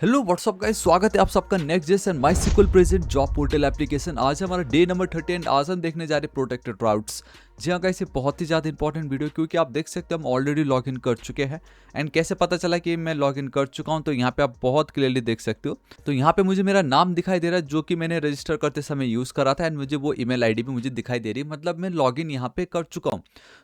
Hello what's up guys, स्वागत है आप सबका next JSON MySQL present job portal application. आज हमारा डे नंबर 30 एंड आज हम देखने जा रहे हैं प्रोटेक्टेड राउट्स। जी हाँ गाइस, ये बहुत ही ज़्यादा इंपॉर्टेंट वीडियो क्योंकि आप देख सकते हैं हम ऑलरेडी लॉग इन कर चुके हैं। एंड कैसे पता चला कि मैं लॉग इन कर चुका हूँ, तो यहाँ पे आप बहुत क्लियरली देख सकते हो। तो यहाँ पे मुझे मेरा नाम दिखाई दे रहा है जो कि मैंने रजिस्टर करते समय यूज़ करा था, एंड मुझे वो ईमेल आईडी भी मुझे दिखाई दे रही है, मतलब मैं लॉग इन यहाँ पे कर चुका हूँ।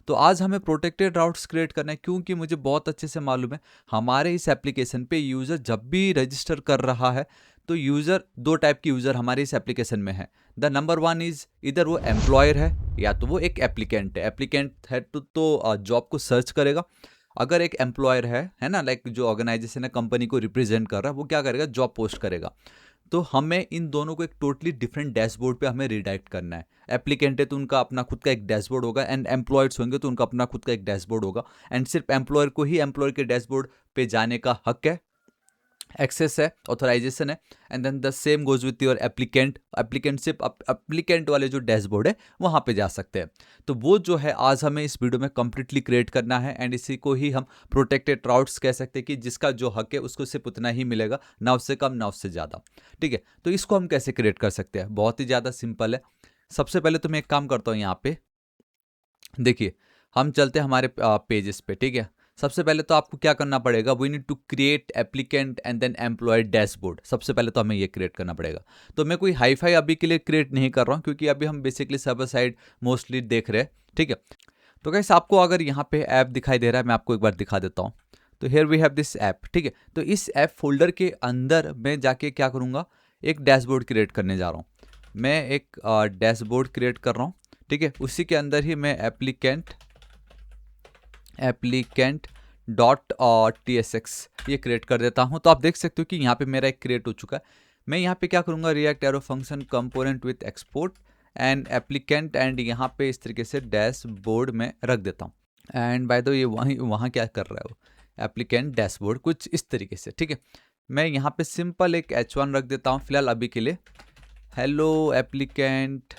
तो आज हमें प्रोटेक्टेड राउट्स क्रिएट करना है क्योंकि मुझे बहुत अच्छे से मालूम है हमारे इस एप्लीकेशन पे यूज़र जब भी रजिस्टर कर रहा है तो यूज़र दो टाइप की यूज़र हमारे इस एप्लीकेशन में है। द नंबर वन इज़ इधर वो एम्प्लॉयर है या तो वो एक एप्लीकेंट है। एप्लीकेंट है तो जॉब को सर्च करेगा। अगर एक एम्प्लॉयर है ना, लाइक जो ऑर्गेनाइजेशन है कंपनी को रिप्रेजेंट कर रहा है, वो क्या करेगा, जॉब पोस्ट करेगा। तो हमें इन दोनों को एक टोटली डिफरेंट डैशबोर्ड पे हमें रिडायरेक्ट करना है। एप्लीकेंट है तो उनका अपना खुद का एक डैशबोर्ड होगा, एंड एम्प्लॉयर्स होंगे तो उनका अपना खुद का एक डैशबोर्ड होगा। एंड सिर्फ एम्प्लॉयर को ही एम्प्लॉयर के डैशबोर्ड पे जाने का हक है, एक्सेस है, ऑथराइजेशन है। And then the same goes with your applicant सिर्फ एप्लीकेंट वाले जो डैशबोर्ड है वहाँ पे जा सकते हैं। तो वो जो है आज हमें इस वीडियो में कंप्लीटली क्रिएट करना है, एंड इसी को ही हम प्रोटेक्टेड राउट्स कह सकते हैं कि जिसका जो हक है उसको सिर्फ उतना ही मिलेगा, ना उससे कम ना उससे ज़्यादा। ठीक है, तो इसको हम कैसे क्रिएट कर सकते हैं, बहुत ही ज़्यादा सिंपल है। सबसे पहले तो मैं एक काम करता हूँ, यहाँ पे देखिए हम चलते हैं हमारे पेजेस पे। ठीक है, सबसे पहले तो आपको क्या करना पड़ेगा, we need to create applicant and then employ dashboard. सबसे पहले तो हमें ये क्रिएट करना पड़ेगा। तो मैं कोई हाई फाई अभी के लिए क्रिएट नहीं कर रहा हूँ क्योंकि अभी हम बेसिकली सर्वर साइड मोस्टली देख रहे हैं। ठीक है, तो गाइस आपको अगर यहाँ पे ऐप दिखाई दे रहा है, मैं आपको एक बार दिखा देता हूँ। तो here we have this app. ठीक है, तो इस ऐप फोल्डर के अंदर मैं जाके क्या करूँगा, एक डैशबोर्ड क्रिएट करने जा रहा हूँ। मैं एक डैशबोर्ड क्रिएट कर रहा हूँ। ठीक है, उसी के अंदर ही मैं एप्लीकेंट डॉट TSX ये क्रिएट कर देता हूँ। तो आप देख सकते हो कि यहाँ पे मेरा एक क्रिएट हो चुका है। मैं यहाँ पे क्या करूँगा, react arrow function component with export and applicant, and यहाँ पे इस तरीके से डैशबोर्ड में रख देता हूँ। एंड बाय द ये वहाँ क्या कर रहा है वो, एप्लीकेंट डैशबोर्ड कुछ इस तरीके से। ठीक है, मैं यहाँ पे सिंपल एक H1 रख देता हूँ फिलहाल अभी के लिए। हेलो एप्लीकेंट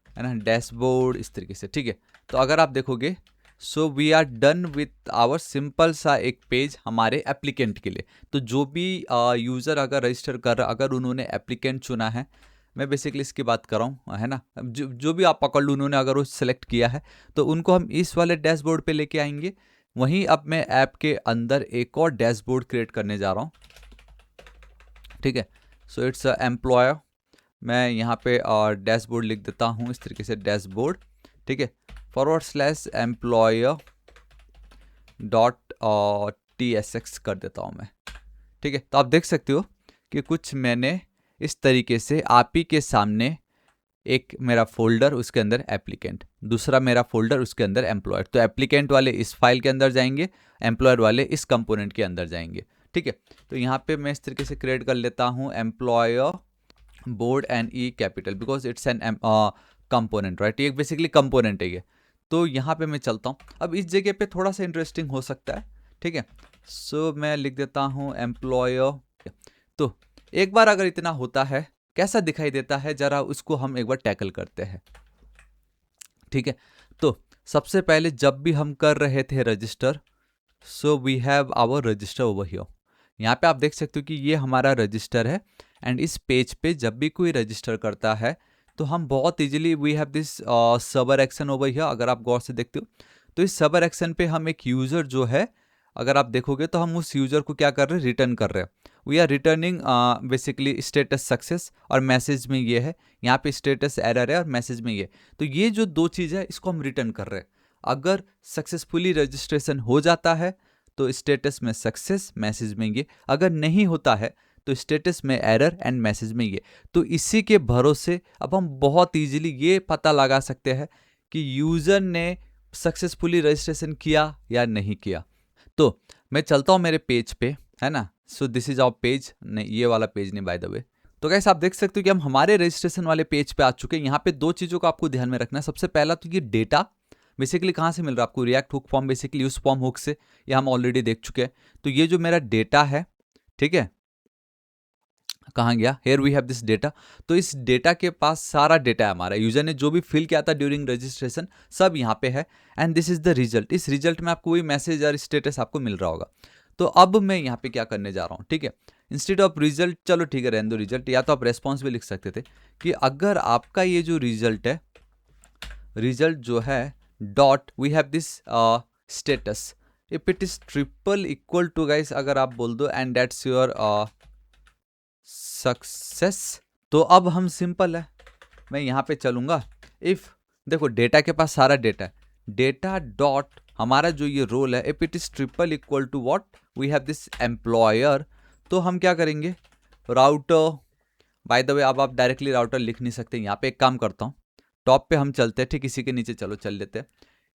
है ना, डैशबोर्ड इस तरीके से। ठीक है, तो अगर आप देखोगे, so we are done with our simple सा एक पेज हमारे एप्लीकेंट के लिए। तो जो भी यूज़र अगर रजिस्टर कर रहा, अगर उन्होंने एप्लीकेंट चुना है, मैं बेसिकली इसकी बात कर रहा हूँ, है ना, जो भी आप पकड़ लो, उन्होंने अगर वो सिलेक्ट किया है तो उनको हम इस वाले डैशबोर्ड पे लेके आएंगे। वहीं अब मैं ऐप के अंदर एक और डैशबोर्ड क्रिएट करने जा रहा हूँ। ठीक है, सो इट्स एम्प्लॉयर। मैं यहाँ पे डैशबोर्ड लिख देता हूँ इस तरीके से, डैशबोर्ड। ठीक है, /employer डॉट TSX कर देता हूँ मैं। ठीक है, तो आप देख सकते हो कि कुछ मैंने इस तरीके से आप ही के सामने, एक मेरा फोल्डर उसके अंदर एप्लीकेंट, दूसरा मेरा फोल्डर उसके अंदर एम्प्लॉयर। तो एप्लीकेंट वाले इस फाइल के अंदर जाएंगे, एम्प्लॉयर वाले इस कंपोनेंट के अंदर जाएंगे। ठीक है, तो यहाँ पे मैं इस तरीके से क्रिएट कर लेता हूँ employer board and E capital, because it's an component, right, ये बेसिकली कंपोनेंट है ये। तो यहाँ पे मैं चलता हूँ। अब इस जगह पे थोड़ा सा इंटरेस्टिंग हो सकता है। ठीक है, सो मैं लिख देता हूँ एम्प्लॉयर। तो एक बार अगर इतना होता है, कैसा दिखाई देता है, जरा उसको हम एक बार टैकल करते हैं। ठीक है, तो सबसे पहले जब भी हम कर रहे थे register, so we have our register over here. यहाँ पे आप देख सकते हो कि ये हमारा रजिस्टर है, एंड इस पेज पे जब भी कोई रजिस्टर करता है तो हम बहुत easily, we have this server action over here. अगर आप गौर से देखते हो तो इस सर्वर एक्शन पे हम एक यूज़र जो है, अगर आप देखोगे तो हम उस यूज़र को क्या कर रहे हैं, रिटर्न कर रहे हैं। We are returning basically status success, और मैसेज में ये है, यहाँ पे स्टेटस एरर है और मैसेज में ये। तो ये जो दो चीज़ है इसको हम रिटर्न कर रहे हैं। अगर सक्सेसफुली रजिस्ट्रेशन हो जाता है तो स्टेटस में सक्सेस, मैसेज में ये। अगर नहीं होता है तो स्टेटस में एरर एंड मैसेज में ये। तो इसी के भरोसे अब हम बहुत इजीली ये पता लगा सकते हैं कि यूज़र ने सक्सेसफुली रजिस्ट्रेशन किया या नहीं किया। तो मैं चलता हूँ मेरे पेज पे, है ना। So this is our page, नहीं ये वाला पेज नहीं बाय द वे। तो गाइस आप देख सकते हो कि हम हमारे रजिस्ट्रेशन वाले पेज पे आ चुके हैं। यहाँ पे दो चीज़ों को आपको ध्यान में रखना है। सबसे पहला तो ये डेटा बेसिकली कहाँ से मिल रहा है आपको, रिएक्ट हुक फॉर्म, बेसिकली उस फॉर्म हुक से, ये हम ऑलरेडी देख चुके हैं। तो ये जो मेरा डेटा है, ठीक है, कहाँ गया, here we have this data. तो इस डेटा के पास सारा डेटा है हमारा, यूजर ने जो भी फिल किया था ड्यूरिंग रजिस्ट्रेशन सब यहाँ पे है, and this is the result. इस रिजल्ट में आपको वही मैसेज और स्टेटस आपको मिल रहा होगा। तो अब मैं यहाँ पे क्या करने जा रहा हूँ, ठीक है, इंस्टेड ऑफ रिजल्ट, चलो ठीक है रहने दो रिजल्ट, या तो आप रेस्पॉन्स भी लिख सकते थे कि अगर आपका ये जो रिजल्ट है, रिजल्ट जो है dot we have this status if it is triple equal to guys, अगर आप बोल दो एंड दैट्स योर सक्सेस, तो अब हम सिंपल है, मैं यहाँ पे चलूंगा। इफ देखो डेटा के पास सारा डेटा है, डेटा डॉट हमारा जो ये रोल है, if it is triple equal to what we have this employer, तो हम क्या करेंगे राउटर, बाय द वे अब आप डायरेक्टली राउटर लिख नहीं सकते, यहाँ पे एक काम करता हूँ, टॉप पे हम चलते हैं, ठीक इसी के नीचे चलो चल लेते हैं।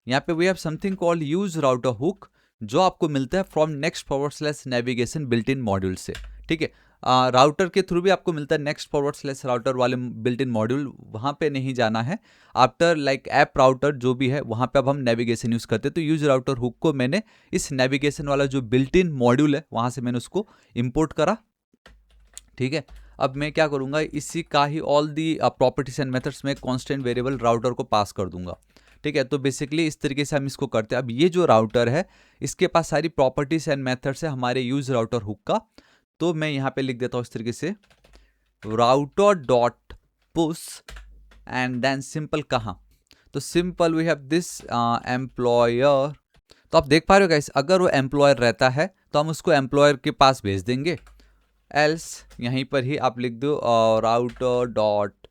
यहाँ पे we have something called use router hook, जो आपको मिलता है from next forward slash navigation built in module से, ठीक है। राउटर के थ्रू भी आपको मिलता है नेक्स्ट फॉरवर्ड स्लैश राउटर वाले बिल्ट इन मॉड्यूल, वहाँ पे नहीं जाना है, आफ्टर लाइक ऐप राउटर जो भी है वहाँ पे अब हम नेविगेशन यूज़ करते हैं। तो यूज राउटर हुक को मैंने इस नेविगेशन वाला जो बिल्ट इन मॉड्यूल है वहाँ से मैंने उसको इम्पोर्ट करा, ठीक है। अब मैं क्या करूँगा, इसी का ही all the properties and methods में कांस्टेंट वेरिएबल राउटर को पास कर दूंगा, ठीक है। तो बेसिकली इस तरीके से हम इसको करते हैं। अब ये जो राउटर है इसके पास सारी प्रॉपर्टीज एंड मेथड्स है हमारे यूज राउटर हुक का, तो मैं यहाँ पे लिख देता हूँ इस तरीके से router dot push and then simple कहाँ, तो simple we have this employer. तो आप देख पा रहे हो गाइस, अगर वो एम्प्लॉयर रहता है तो हम उसको एम्प्लॉयर के पास भेज देंगे, एल्स यहीं पर ही आप लिख दो router dot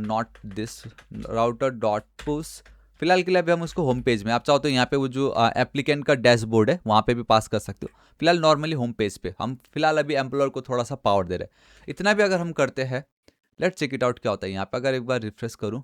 not this router dot push. फिलहाल के लिए अभी हम उसको होम पेज में, आप चाहो तो यहाँ पे वो जो एप्लीकेंट का डैशबोर्ड है वहाँ पे भी पास कर सकते हो। फिलहाल नॉर्मली होम पेज पे हम फिलहाल अभी एम्प्लॉयर को थोड़ा सा पावर दे रहे हैं। इतना भी अगर हम करते हैं, लेट्स चेक इट आउट क्या होता है। यहाँ पे अगर एक बार रिफ्रेश करूँ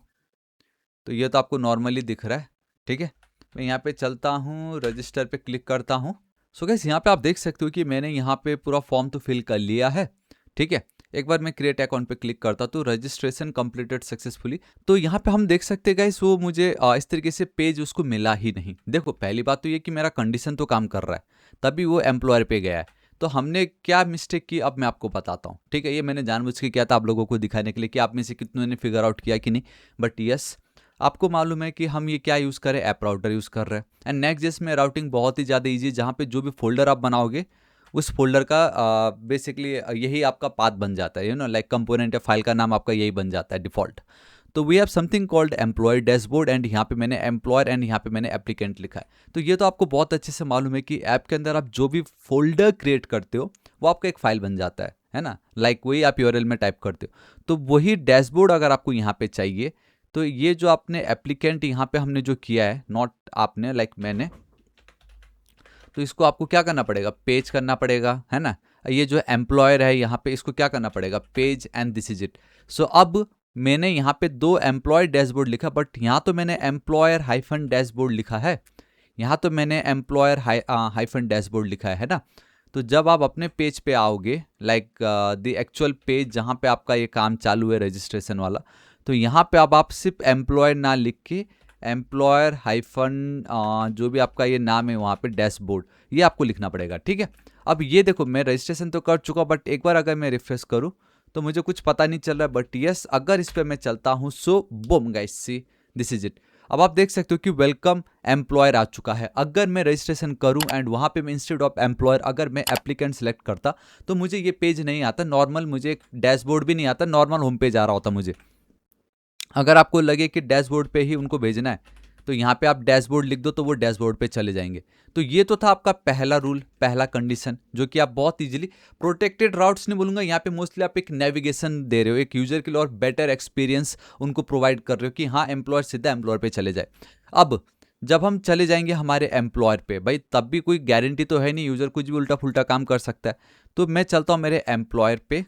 तो ये तो आपको नॉर्मली दिख रहा है, ठीक है। मैं यहाँ पे चलता हूँ, रजिस्टर पे क्लिक करता हूँ। सो गाइस यहाँ पे आप देख सकते हो कि मैंने यहाँ पे पूरा फॉर्म तो फिल कर लिया है, ठीक है। एक बार मैं क्रिएट अकाउंट पे क्लिक करता तो रजिस्ट्रेशन कंप्लीटेड सक्सेसफुली, तो यहाँ पे हम देख सकते हैं गाइस वो मुझे इस तरीके से पेज उसको मिला ही नहीं। देखो पहली बात तो ये कि मेरा कंडीशन तो काम कर रहा है, तभी वो एम्प्लॉयर पे गया है। तो हमने क्या मिस्टेक की अब मैं आपको बताता हूँ, ठीक है। ये मैंने जानबूझ के किया था आप लोगों को दिखाने के लिए कि आप में से कितनों ने फिगर आउट किया कि नहीं, बट यस आपको मालूम है कि हम ये क्या यूज़ करें, ऐप राउटर यूज़ कर रहे हैं। एंड नेक्स्ट जेस में राउटिंग बहुत ही ज़्यादा ईजी है, जहाँ पे जो भी फोल्डर आप बनाओगे उस फोल्डर का बेसिकली यही आपका पाथ बन जाता है, यू नो लाइक कंपोनेंट या फाइल का नाम आपका यही बन जाता है डिफॉल्ट। तो we have something called employ dashboard and यहाँ पे मैंने एम्प्लॉयर एंड यहाँ पे मैंने एप्लीकेंट लिखा है। तो ये तो आपको बहुत अच्छे से मालूम है कि ऐप के अंदर आप जो भी फोल्डर क्रिएट करते हो वो आपका एक फाइल बन जाता है ना, लाइक वही आप यूआरएल में टाइप करते हो। तो वही डैशबोर्ड अगर आपको यहाँ पे चाहिए, तो ये जो आपने एप्लीकेंट यहाँ पे हमने जो किया है, नॉट आपने लाइक मैंने, तो इसको आपको क्या करना पड़ेगा, पेज करना पड़ेगा, है ना। ये जो एम्प्लॉयर है यहाँ पे इसको क्या करना पड़ेगा, page and this is it. So अब मैंने यहाँ पे दो एम्प्लॉय डैशबोर्ड लिखा, बट यहाँ तो मैंने एम्प्लॉयर हाइफन डैशबोर्ड लिखा है, यहाँ तो मैंने एम्प्लॉयर हाइफन डैशबोर्ड लिखा है ना। तो जब आप अपने पेज पे आओगे, लाइक द एक्चुअल पेज जहाँ पे आपका ये काम चालू है रजिस्ट्रेशन वाला, तो यहाँ पे अब आप सिर्फ एम्प्लॉयर ना लिख के एम्प्लॉयर हाइफन जो भी आपका ये नाम है वहाँ पे डैशबोर्ड ये आपको लिखना पड़ेगा, ठीक है। अब ये देखो मैं रजिस्ट्रेशन तो कर चुका, बट एक बार अगर मैं रिफ्रेश करूँ तो मुझे कुछ पता नहीं चल रहा है, बट यस अगर इस पर मैं चलता हूँ so boom guys see this is it. अब आप देख सकते हो कि वेलकम एम्प्लॉयर आ चुका है। अगर मैं रजिस्ट्रेशन करूं एंड वहाँ पे मैं इंस्टेड ऑफ एम्प्लॉयर अगर मैं एप्लीकेंट सेलेक्ट करता तो मुझे ये पेज नहीं आता, नॉर्मल मुझे एक डैशबोर्ड भी नहीं आता, नॉर्मल होम पेज आ रहा होता मुझे। अगर आपको लगे कि डैशबोर्ड पे ही उनको भेजना है तो यहाँ पे आप डैशबोर्ड लिख दो तो वो डैशबोर्ड पे चले जाएंगे। तो ये तो था आपका पहला रूल, पहला कंडीशन, जो कि आप बहुत इजीली प्रोटेक्टेड राउट्स नहीं बोलूँगा, यहाँ पे मोस्टली आप एक नेविगेशन दे रहे हो एक यूजर के लिए और बेटर एक्सपीरियंस उनको प्रोवाइड कर रहे हो कि हाँ एम्प्लॉयर सीधा एम्प्लॉयर पे चले जाए। अब जब हम चले जाएंगे हमारे एम्प्लॉयर पे, भाई तब भी कोई गारंटी तो है नहीं, यूजर कुछ भी उल्टा फुल्टा काम कर सकता है। तो मैं चलता हूँ मेरे एम्प्लॉयर पे,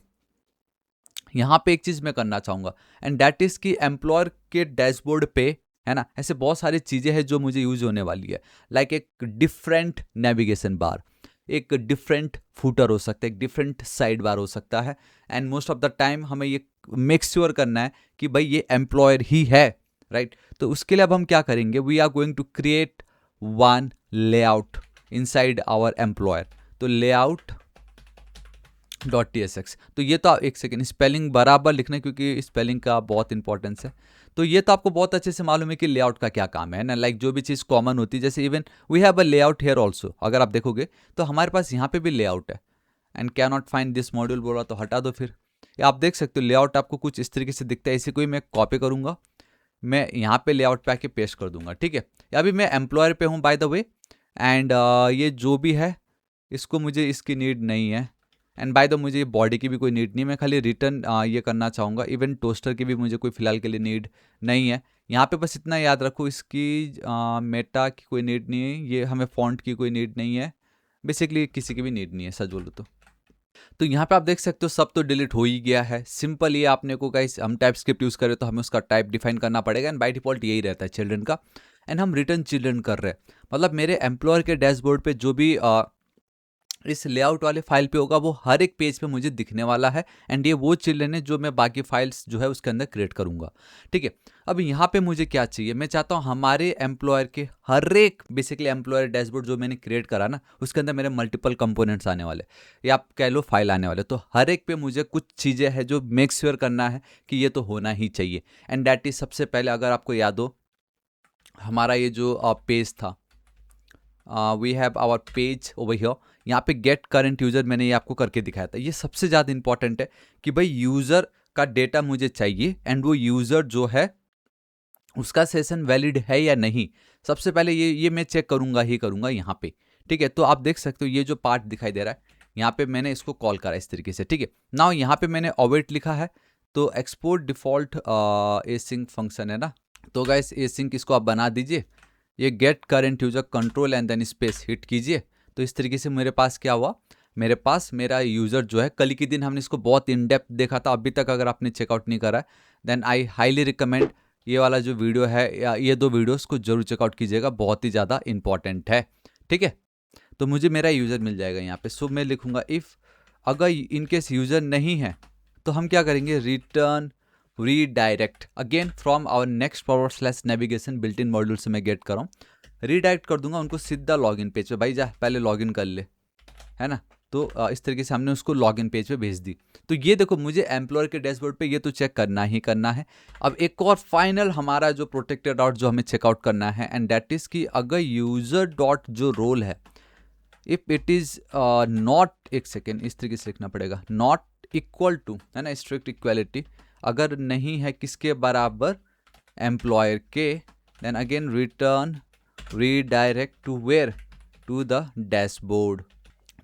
यहाँ पे एक चीज़ मैं करना चाहूँगा एंड दैट इज़ कि एम्प्लॉयर के डैशबोर्ड पे, है ना, ऐसे बहुत सारी चीज़ें हैं जो मुझे यूज होने वाली है, लाइक एक डिफरेंट नेविगेशन बार, एक डिफरेंट फूटर हो सकता है, एक डिफरेंट साइड बार हो सकता है। And most of the time हमें ये मेक श्योर करना है कि भाई ये एम्प्लॉयर ही है, राइट। तो उसके लिए अब हम क्या करेंगे, we are going to create one layout inside our employer. तो लेआउट डॉट .tsx, तो ये तो एक सेकेंड स्पेलिंग बराबर लिखना क्योंकि स्पेलिंग का बहुत इंपॉर्टेंस है। तो ये तो आपको बहुत अच्छे से मालूम है कि लेआउट का क्या काम है ना, लाइक जो भी चीज़ कॉमन होती है, जैसे even we have a layout here also, अगर आप देखोगे तो हमारे पास यहाँ पे भी लेआउट है and can not find this module बोला तो हटा दो फिर। या आप देख सकते हो लेआउट आपको कुछ इस तरीके से दिखता है। इसी को ही मैं कॉपी करूँगा, मैं यहाँ पे लेआउट पे आके पेस्ट कर दूंगा, ठीक है। अभी मैं एम्प्लॉयर पे हूँ बाय द वे, एंड ये जो भी है इसको मुझे इसकी नीड नहीं है, एंड बाय द मुझे ये बॉडी की भी कोई नीड नहीं है। मैं खाली रिटर्न ये करना चाहूँगा। इवन टोस्टर की भी मुझे कोई फिलहाल के लिए नीड नहीं है। यहाँ पे बस इतना याद रखो, इसकी मेटा की कोई नीड नहीं है, ये हमें फॉन्ट की कोई नीड नहीं है, बेसिकली किसी की भी नीड नहीं है सच बोलो तो यहाँ पे आप देख सकते हो सब तो डिलीट हो ही गया है। सिंपल ये आपने को गाइस, हम टाइप स्क्रिप्ट यूज़ करें तो हमें उसका टाइप डिफाइन करना पड़ेगा, एंड बाय डिफॉल्ट यही रहता है चिल्ड्रन का, एंड हम रिटर्न चिल्ड्रन कर रहे हैं। मतलब मेरे एम्प्लॉयर के डैशबोर्ड पे जो भी इस लेआउट वाले फाइल पे होगा वो हर एक पेज पे मुझे दिखने वाला है, एंड ये वो चिल्ड्रन है जो मैं बाकी फाइल्स जो है उसके अंदर क्रिएट करूंगा, ठीक है। अब यहाँ पे मुझे क्या चाहिए, मैं चाहता हूँ हमारे एम्प्लॉयर के हर एक बेसिकली एम्प्लॉयर डैशबोर्ड जो मैंने क्रिएट करा ना उसके अंदर मेरे मल्टीपल कंपोनेंट्स आने वाले, या आप कह लो फाइल आने वाले। तो हर एक पे मुझे कुछ चीज़ें हैं जो मेक श्योर करना है कि ये तो होना ही चाहिए, एंड डैट इज सबसे पहले अगर आपको याद हो हमारा ये जो पेज था, we have our page over here, यहाँ पे गेट करंट यूज़र मैंने ये आपको करके दिखाया था। ये सबसे ज़्यादा इंपॉर्टेंट है कि भाई यूज़र का डेटा मुझे चाहिए, एंड वो यूज़र जो है उसका सेशन वैलिड है या नहीं, सबसे पहले ये मैं चेक करूँगा ही करूँगा यहाँ पे, ठीक है। तो आप देख सकते हो ये जो पार्ट दिखाई दे रहा है यहाँ पे मैंने इसको कॉल करा इस तरीके से, ठीक है। नाउ यहाँ पे मैंने अवेट लिखा है, तो एक्सपोर्ट डिफॉल्ट एसिंक फंक्शन है ना, तो गाइस एसिंक इसको आप बना दीजिए। ये get current user control and then space hit कीजिए। तो इस तरीके से मेरे पास क्या हुआ, मेरे पास मेरा यूज़र जो है, कल के दिन हमने इसको बहुत इन डेप्थ देखा था। अभी तक अगर आपने चेकआउट नहीं करा है देन आई हाईली रिकमेंड ये वाला जो वीडियो है या ये दो वीडियोस को जरूर चेकआउट कीजिएगा, बहुत ही ज़्यादा इंपॉर्टेंट है, ठीक है। तो मुझे मेरा यूज़र मिल जाएगा यहाँ पे। सो मैं लिखूँगा इफ़, अगर इनकेस यूज़र नहीं है तो हम क्या करेंगे, return redirect again from our next /navigation built in module से मैं गेट कर रहा हूँ, रीडायरेक्ट कर दूंगा उनको सीधा लॉगिन पेज पे। भाई जा पहले लॉगिन कर ले, है ना। तो इस तरीके से हमने उसको लॉगिन पेज पे भेज दी। तो ये देखो मुझे एम्प्लॉयर के डैशबोर्ड पे ये तो चेक करना ही करना है। अब एक और फाइनल हमारा जो प्रोटेक्टेड डॉट जो हमें चेकआउट करना है, एंड दैट इज कि अगर यूजर डॉट जो रोल है इफ इट इज नॉट, एक सेकेंड इस तरीके से लिखना पड़ेगा, नॉट इक्वल टू, है ना, स्ट्रिक्ट इक्वालिटी, अगर नहीं है किसके बराबर, एम्प्लॉयर के, then again return redirect to where, to the dashboard.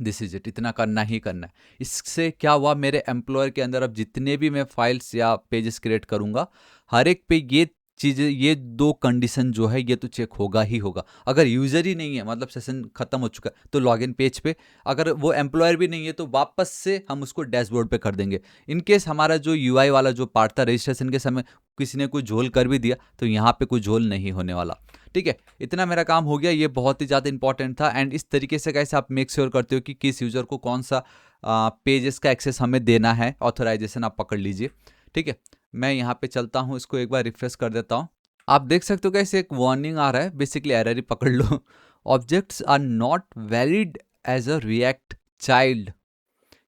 This is it, इतना करना ही करना है। इससे क्या हुआ, मेरे एम्प्लॉयर के अंदर अब जितने भी मैं फाइल्स या पेजेस क्रिएट करूंगा हर एक पे ये चीज़ें, ये दो कंडीशन जो है ये तो चेक होगा ही होगा। अगर यूज़र ही नहीं है मतलब सेशन खत्म हो चुका है तो लॉगिन पेज पे, अगर वो एम्प्लॉयर भी नहीं है तो वापस से हम उसको डैशबोर्ड पे कर देंगे। इनकेस हमारा जो यूआई वाला जो पार्ट था रजिस्ट्रेशन के समय किसी ने कोई झोल कर भी दिया तो यहाँ पे कोई झोल नहीं होने वाला, ठीक है। इतना मेरा काम हो गया, ये बहुत ही ज़्यादा इंपॉर्टेंट था। एंड इस तरीके से कैसे आप मेक श्योर करते हो कि किस यूज़र को कौन सा पेजेस का एक्सेस हमें देना है, ऑथराइजेशन आप पकड़ लीजिए, ठीक है। मैं यहाँ पे चलता हूँ, इसको एक बार रिफ्रेश कर देता हूँ। आप देख सकते हो कैसे एक वार्निंग आ रहा है, बेसिकली एरर ही पकड़ लो, objects are not valid as a React child,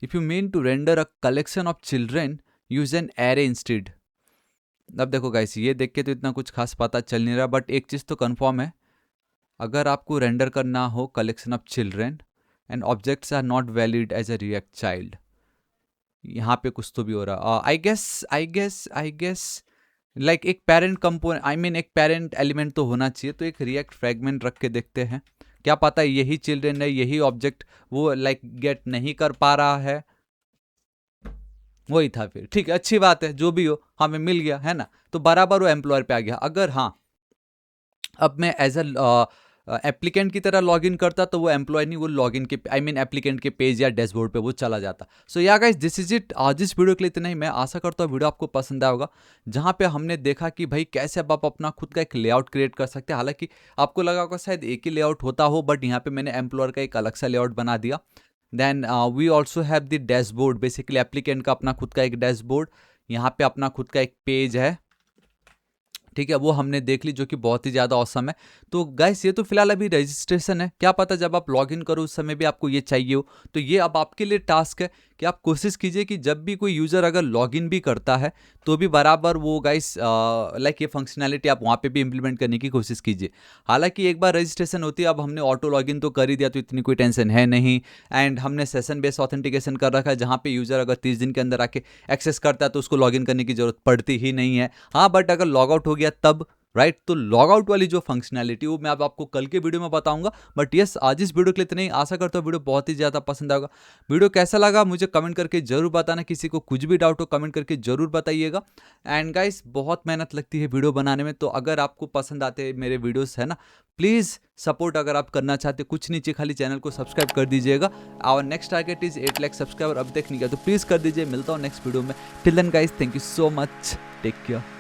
if you mean to render a collection of children use an array instead. अब देखो गाइस ये देख के तो इतना कुछ खास पता चल नहीं रहा, बट एक चीज़ तो कंफर्म है, अगर आपको रेंडर करना हो collection of children and objects are not valid as a React child, यहाँ पे कुछ तो भी हो रहा। आई गेस लाइक एक पेरेंट कंपोनेंट, आई मीन एक पेरेंट एलिमेंट तो होना चाहिए। तो एक रिएक्ट फ्रेगमेंट रख के देखते हैं, क्या पता यही चिल्ड्रेन है, यही ऑब्जेक्ट वो लाइक गेट नहीं कर पा रहा है, वही था फिर, ठीक है, अच्छी बात है, जो भी हो हमें मिल गया, है ना। तो बराबर वो एम्प्लॉयर पे आ गया। अगर हाँ अब मैं एज अ एप्लीकेंट की तरह लॉगिन करता तो वो एम्प्लॉय नहीं, वो लॉगिन के आई मीन एप्लीकेंट के पेज या डैशबोर्ड पे वो चला जाता। सो या गाइस दिस इज इट, आज इस वीडियो के लिए इतना ही। मैं आशा करता हूँ वीडियो आपको पसंद आया होगा, जहाँ पे हमने देखा कि भाई कैसे अब आप अपना खुद का एक लेआउट क्रिएट कर सकते हैं। हालांकि आपको लगा होगा शायद एक ही लेआउट होता हो, बट यहाँ पे मैंने एम्प्लॉयर का एक अलग सा लेआउट बना दिया। Then we also have the dashboard, basically applicant का अपना खुद का एक डैशबोर्ड, यहाँ पे अपना खुद का एक पेज है, ठीक है, वो हमने देख ली जो कि बहुत ही ज़्यादा औसम है। तो गाइस ये तो फिलहाल अभी रजिस्ट्रेशन है, क्या पता जब आप लॉगिन करो उस समय भी आपको ये चाहिए हो। तो ये अब आपके लिए टास्क है कि आप कोशिश कीजिए कि जब भी कोई यूज़र अगर लॉगिन भी करता है तो भी बराबर वो गाइस लाइक ये फंक्शनैलिटी आप वहाँ पे भी इम्प्लीमेंट करने की कोशिश कीजिए। हालांकि एक बार रजिस्ट्रेशन होती है, अब हमने ऑटो लॉगिन तो कर ही दिया तो इतनी कोई टेंशन है नहीं, एंड हमने सेशन बेस्ड ऑथेंटिकेशन कर रखा है जहाँ पे यूज़र अगर 30 दिन के अंदर आके एक्सेस करता है तो उसको लॉगिन करने की जरूरत पड़ती ही नहीं है। हाँ, बट अगर लॉग आउट हो गया तब राइट, तो लॉग आउट वाली जो फंक्शनैलिटी वो मैं अब आपको कल के वीडियो में बताऊंगा। बट यस, आज इस वीडियो के लिए इतना ही। आशा करता हूँ वीडियो बहुत ही ज़्यादा पसंद आएगा। वीडियो कैसा लगा मुझे कमेंट करके जरूर बताना, किसी को कुछ भी डाउट हो कमेंट करके जरूर बताइएगा। एंड गाइस, बहुत मेहनत लगती है वीडियो बनाने में, तो अगर आपको पसंद आते हैं मेरे वीडियोस है ना, प्लीज़ सपोर्ट अगर आप करना चाहते हो, कुछ नीचे खाली चैनल को सब्सक्राइब कर दीजिएगा। Our next target is 8 lakh subscriber, अब तक नहीं किया तो प्लीज़ कर दीजिए। मिलता हूँ नेक्स्ट वीडियो में। Till then guys, thank you so much, take care.